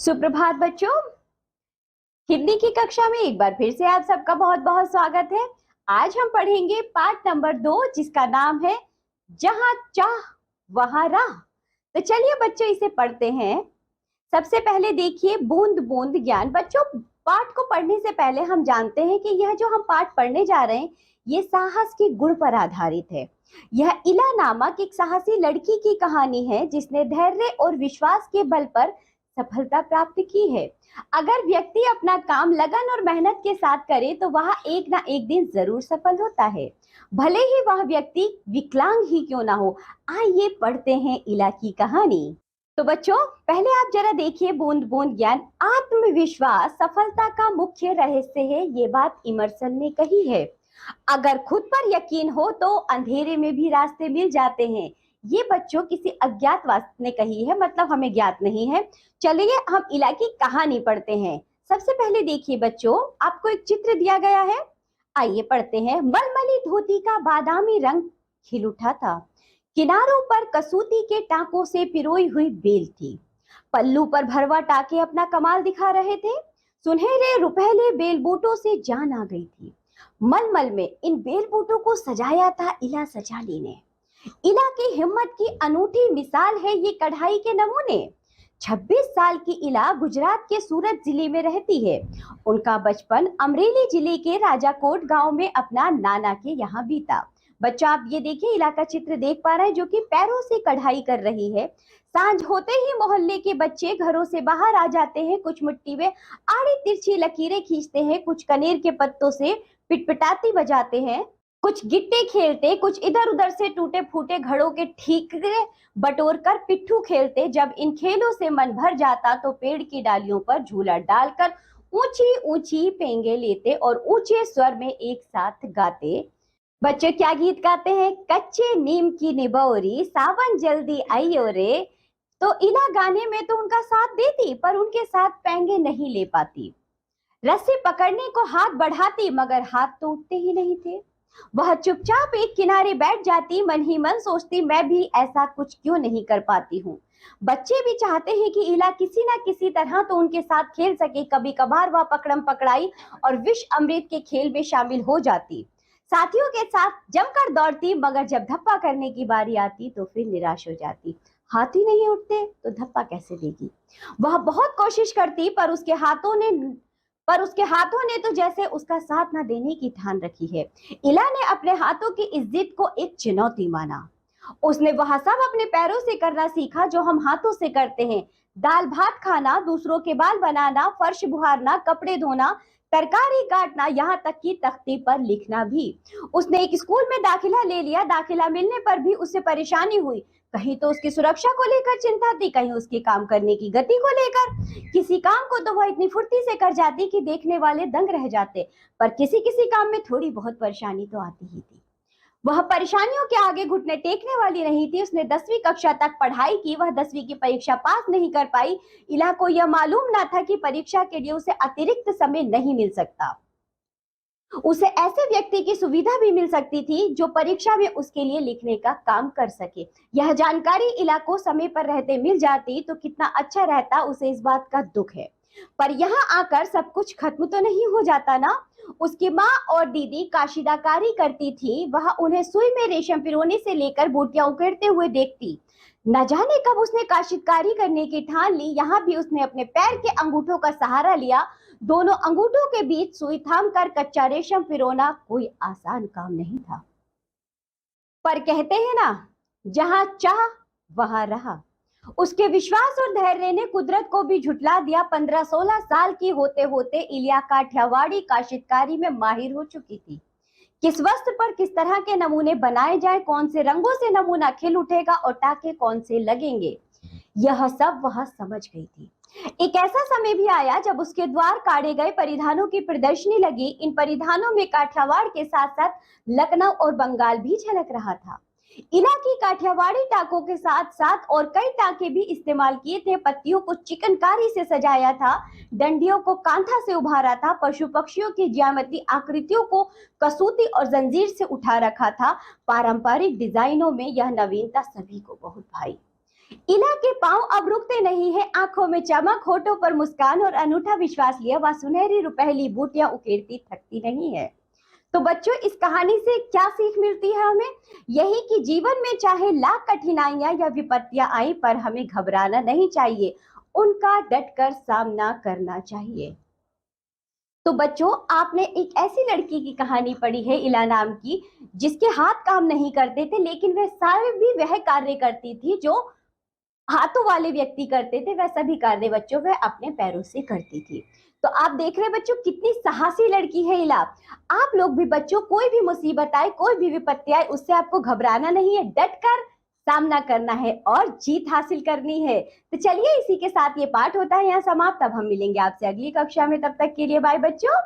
सुप्रभात बच्चों। हिंदी की कक्षा में एक बार फिर से आप सबका बहुत बहुत स्वागत है। आज हम पढ़ेंगे पाठ नंबर 2 जिसका नाम है जहां चाह वहां राह। तो चलिए बच्चों इसे पढ़ते हैं। सबसे पहले देखिए बूंद बूंद ज्ञान। बच्चों पाठ को पढ़ने से पहले हम जानते हैं कि यह जो हम पाठ पढ़ने जा रहे हैं ये साहस के गुण पर आधारित है। यह इला नामक एक साहसी लड़की की कहानी है जिसने धैर्य और विश्वास के बल पर सफलता प्राप्त की है। अगर व्यक्ति अपना काम लगन और मेहनत के साथ करे तो वह एक ना एक दिन जरूर सफल होता है, भले ही वह व्यक्ति विकलांग ही क्यों ना हो। आइए पढ़ते हैं इला की कहानी। तो बच्चों पहले आप जरा देखिए बूंद बूंद ज्ञान। आत्मविश्वास सफलता का मुख्य रहस्य है, ये बात इमर्सन ने कही है। अगर खुद पर यकीन हो तो अंधेरे में भी रास्ते मिल जाते हैं। ये बच्चों किसी अज्ञातवास ने कही है, मतलब हमें ज्ञात नहीं है। चलिए हम इला की कहानी पढ़ते हैं। सबसे पहले देखिए बच्चों आपको एक चित्र दिया गया है, आइए पढ़ते हैं। मलमली धोती का बादामी रंग खिल उठा था, किनारों पर कसूती के टाकों से पिरोई हुई बेल थी। पल्लू पर भरवा टाके अपना कमाल दिखा रहे थे। सुनहरे रुपहले बेल बूटों से जान आ गई थी। मलमल में इन बेल बूटों को सजाया था इला सजाली ने। इला की हिम्मत की अनूठी मिसाल है ये कढ़ाई के नमूने। 26 साल की इला गुजरात के सूरत जिले में रहती है। उनका बचपन अमरेली जिले के राजाकोट गांव में अपना नाना के यहाँ बीता। बच्चा आप ये देखिए इला का चित्र देख पा रहे हैं जो कि पैरों से कढ़ाई कर रही है। सांझ होते ही मोहल्ले के बच्चे घरों से बाहर आ जाते हैं। कुछ मिट्टी में आड़ी तिरछी लकीरें खींचते हैं, कुछ कनेर के पत्तों से पिटपिटाती बजाते हैं, कुछ गिट्टे खेलते, कुछ इधर उधर से टूटे फूटे घड़ों के ठीकरे बटोर कर पिट्ठू खेलते। जब इन खेलों से मन भर जाता तो पेड़ की डालियों पर झूला डालकर ऊंची ऊंची पेंगे लेते और ऊंचे स्वर में एक साथ गाते। बच्चे क्या गीत गाते हैं? कच्चे नीम की निबोरी सावन जल्दी आइयो रे। तो इला गाने में तो उनका साथ देती पर उनके साथ पेंगे नहीं ले पाती। रस्सी पकड़ने को हाथ बढ़ाती मगर हाथ तो उठते ही नहीं थे। वह चुपचाप एक किनारे बैठ जाती, मन ही मन सोचती मैं भी ऐसा कुछ क्यों नहीं कर पाती हूँ। बच्चे भी चाहते हैं कि इला किसी ना किसी तरह तो उनके साथ खेल सके। कभी कभार वह पकड़म पकड़ाई और विष अमृत के खेल में शामिल हो जाती, साथियों के साथ जमकर दौड़ती, मगर जब धप्पा करने की बारी आती तो फिर निराश हो जाती। हाथ ही नहीं उठते तो धप्पा कैसे देगी। वह बहुत कोशिश करती पर उसके हाथों ने तो जैसे उसका साथ न देने की ठान रखी है। इला ने अपने हाथों की इस जिद को एक चुनौती माना। उसने वह सब अपने पैरों से करना सीखा जो हम हाथों से करते हैं। दाल भात खाना, दूसरों के बाल बनाना, फर्श बुहारना, कपड़े धोना, तरकारी काटना, यहाँ तक कि तख्ती पर लिखना भी। उसने एक स्कूल में दाखिला ले लिया। दाखिला मिलने पर भी उससे परेशानी हुई। कहीं तो उसकी सुरक्षा को लेकर चिंता थी, कहीं उसके काम करने की गति को लेकर। किसी काम को तो वह इतनी फुर्ती से कर जाती कि देखने वाले दंग रह जाते, पर किसी किसी काम में थोड़ी बहुत परेशानी तो आती ही थी। वह परेशानियों के आगे घुटने टेकने वाली नहीं थी। उसने 10वीं कक्षा तक पढ़ाई की। वह 10वीं की परीक्षा पास नहीं कर पाई। इला को यह मालूम ना था कि परीक्षा के लिए उसे अतिरिक्त समय नहीं मिल सकता। उसे ऐसे व्यक्ति की सुविधा भी मिल सकती थी जो परीक्षा में उसके लिए लिखने का काम कर सके। यह जानकारी इला को समय पर रहते मिल जाती तो कितना अच्छा रहता, उसे इस बात का दुख है। पर यहाँ आकर सब कुछ खत्म तो नहीं हो जाता ना। उसकी माँ और दीदी काशीदाकारी करती थी। वह उन्हें सुई में रेशम पिरोने से लेकर बूटियां उकेरते हुए देखती। न जाने कब उसने काशीदकारी करने की ठान ली। यहाँ भी उसने अपने पैर के अंगूठों का सहारा लिया। दोनों अंगूठों के बीच सुई थाम कर कच्चा रेशम पिरोना कोई आसान काम नहीं था। पर कहते हैं ना, जहां चाह वहां रहा। उसके विश्वास और धैर्य ने कुदरत को भी झुठला दिया। 15-16 साल की होते होते इलिया काठियावाड़ी काशितकारी में माहिर हो चुकी थी। किस वस्त्र पर किस तरह के नमूने बनाए जाए, कौन से रंगों से नमूना खिल उठेगा और टाके कौन से लगेंगे, यह सब वह समझ गई थी। एक ऐसा समय भी आया जब उसके द्वार काढ़े गए परिधानों की प्रदर्शनी लगी। इन परिधानों में काठियावाड़ के साथ साथ लखनऊ और बंगाल भी झलक रहा था। इला की काठियावाड़ी टाकों के साथ साथ और कई टाके भी इस्तेमाल किए थे। पत्तियों को चिकनकारी से सजाया था, डंडियों को कांथा से उभारा था, पशु पक्षियों की ज्यामिति आकृतियों को कसूती और जंजीर से उठा रखा था। पारंपरिक डिजाइनों में यह नवीनता सभी को बहुत भाई। इला के पांव अब रुकते नहीं है, आंखों में चमक, होठों पर मुस्कान और अनूठा विश्वास लिया वह सुनहरी रुपहली बूटियां उकेरती थकती नहीं है। तो बच्चों, इस कहानी से क्या सीख मिलती है हमें? यही कि जीवन में चाहे लाख कठिनाइयां या विपत्तियां आई, पर हमें घबराना नहीं चाहिए, उनका डटकर सामना करना चाहिए। तो बच्चों, आपने एक ऐसी लड़की की कहानी पढ़ी है, इला नाम की, जिसके हाथ काम नहीं करते थे, लेकिन वह सारे भी वह कार्य करती थी जो हाथों वाले व्यक्ति करते थे, वह सभी कार्य बच्चों वह अपने पैरों से करती थी। तो आप देख रहे हैं बच्चों, कितनी साहसी लड़की है इला। आप लोग भी बच्चों, कोई भी मुसीबत आए, कोई भी विपत्ति आए, उससे आपको घबराना नहीं है, डटकर सामना करना है और जीत हासिल करनी है। तो चलिए, इसी के साथ ये पाठ होता है यहाँ समाप्त। अब हम मिलेंगे आपसे अगली कक्षा में, तब तक के लिए बाय बच्चों।